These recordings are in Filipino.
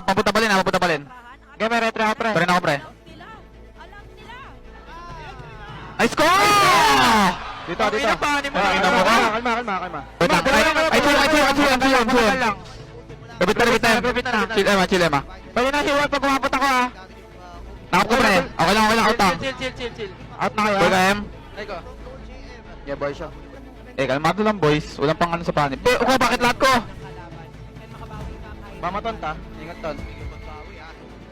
Papunta pa rin, papunta pa rin. Okay, may retry ako, pre. Pa rin ako, pre. Ay, score! Dito. Nakita mo ka? Kalma. Wait lang. Ay, chill. Repeat na. Chill, Emma. Pwede na hiwan pag kumapot ako, ha? Nakap ko, pre. Okay lang, out lang. Chill. Out na kayo, Boy ka, ha? Em. Yeah, boy siya. Kalmado lang, boys. Walang pang ano sa panip. Uko, bakit lahat ko? Mamaton ta. Ingat, ton.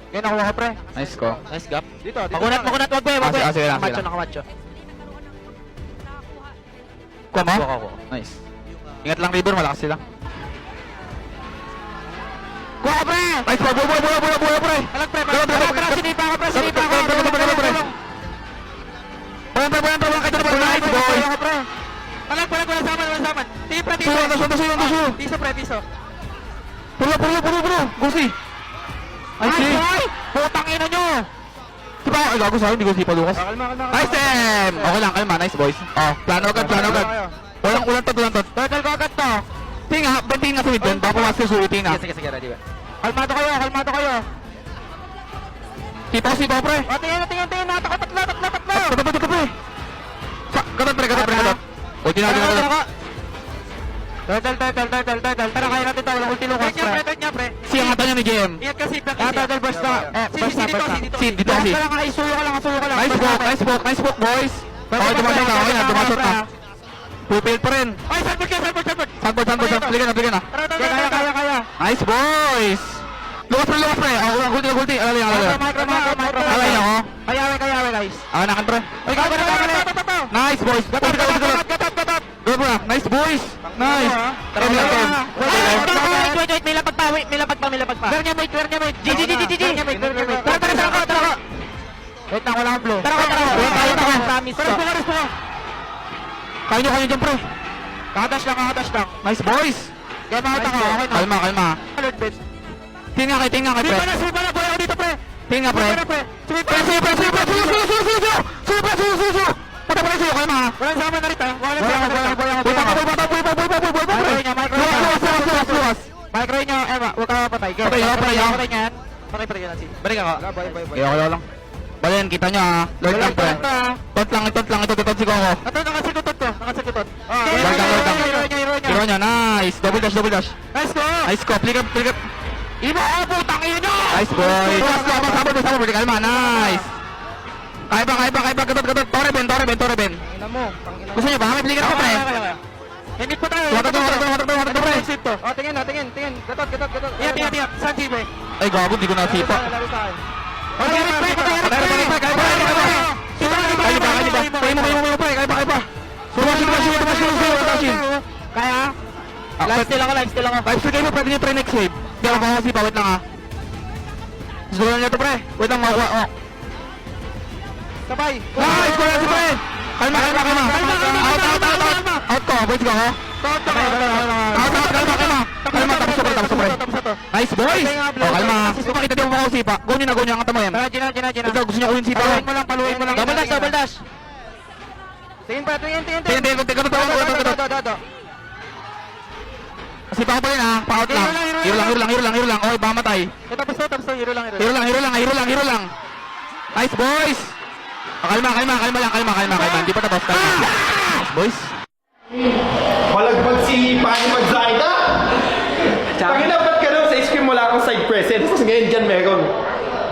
Okay, nakuha ko, pre. Nice ko. Nice gap. Dito. Makunat, wag, be. Sige lang. Nakamatcho. Kuha mo? Kuha ko. Nice. Ingat lang, River. Malakas sila. Kuha ko, pre! Nice, buhay, pre. Alag, pre. Sinipa ako, pre. Nice, boys. Alag, wala saman. Tipe. Tuso. Piso. Pulo. Gusi. Ay, si. Putang ina nyo! Diba? Ay, gago sa'yo. Hindi ko sipa, Lucas. Kalma. Nice, Em. Okay lang, kalma. Nice, boys. Oh, plano agad. Ulang tot. Turtle ko agad to. Tingin nga sa mid doon. Baka pumasok yung suwi, tingin nga. Sige, ready ba? Kalmado kayo. Sipa, pre. O, tingin. Tatlo. Katot, pre. Katot, pre. O, ginagawa. Turtle. Tara, kaya natin ito. Walang ulti Lucas, pre. Turtle niya, pre. Siya nga niya ni JM. Ingat ka, seat. Turtle, burst na. Seat, dito kasi. Suyo ka lang. Nice poke, boys. Okay, tumasok na. Pupil pa rin. Ay, salpot. Sandboard. Balikan na. Kaya. Nice, boys. Luwas, pre. Ulti. Alay ako. Kaya, guys. Nakan, pre. Ay, gagawin. Nice, boys. Gatot. Go, bro. Nice, boys. Nice. Wait, may lapag pa. Clear niya, mate. GG. Tara. Wait lang, wala akong blow. Tara. Promise ko. Kaya nyo dyan, pre. Kakadash lang. Nice, boys. Kaya makita ko, okay na. Kalma. Alert, bitch. Tingnan kay, pre. Swipa na, boy ako dito, pre. Tingnan, pre. Swipa. Suso. Punta pa rin sa'yo, kalma, ha. Walang sama na rin, ha. Walang sama. Luwas. Micro niya, Emma, huwag ka mapatay. Patay niyan. Patay yan, Nancy. Balik ako. Okay, okay lang. Balen, kita nyo, ha. Lord lang, pre. Tot lang. Ito si Coco. Nakasigutot to. Hero nyo, nice. Double dash. Nice go. Nice ko, flick up. Iba ako, putang ina nyo. Nice, boy. Sabot, kalma, nice. Kaya pa, gatot. Tore, Ben. Ina mo. Gusto nyo ba? May flicker ako, pre. Himit pa tayo. Watak to, pre. Oh, tingin. Gatot. Ingat. Saan si Bay? Ay, gago, di ko nasipa. Laro sa akin. Kaya pa. Sumasin. Kaya? Live still ako. Live still mo, pwede nyo try next wave. Hindi ako makasipa, wait lang, ha. Gusto nyo to, pre. Wait lang, Sabay. Nice, wala si pre. Kalma. Out ko, boys ko, ha. Kalma, tapos to, pre. Nice, boys. Kalma. Kung makita di mo makasipa, go nyo ang kata mo, Em. Gina. Ikaw, gusto nyo uwin sipa, Paluin mo lang. Double dash. Tingin pa. Tingin. Sipa ko pa rin, ha. Pa-out lang. Hero lang. Okay, baka matay. Tapos to. Hero lang. Hero lang. Nice, boys. Kalma lang. Hindi pa tapos. Nice, boys. Malagbag si Pani Magzaida. Tangina, ba't ka daw sa ice cream wala akong side present? Tapos ngayon dyan meron.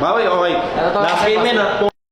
Bawi, okay. Last game yan, ha.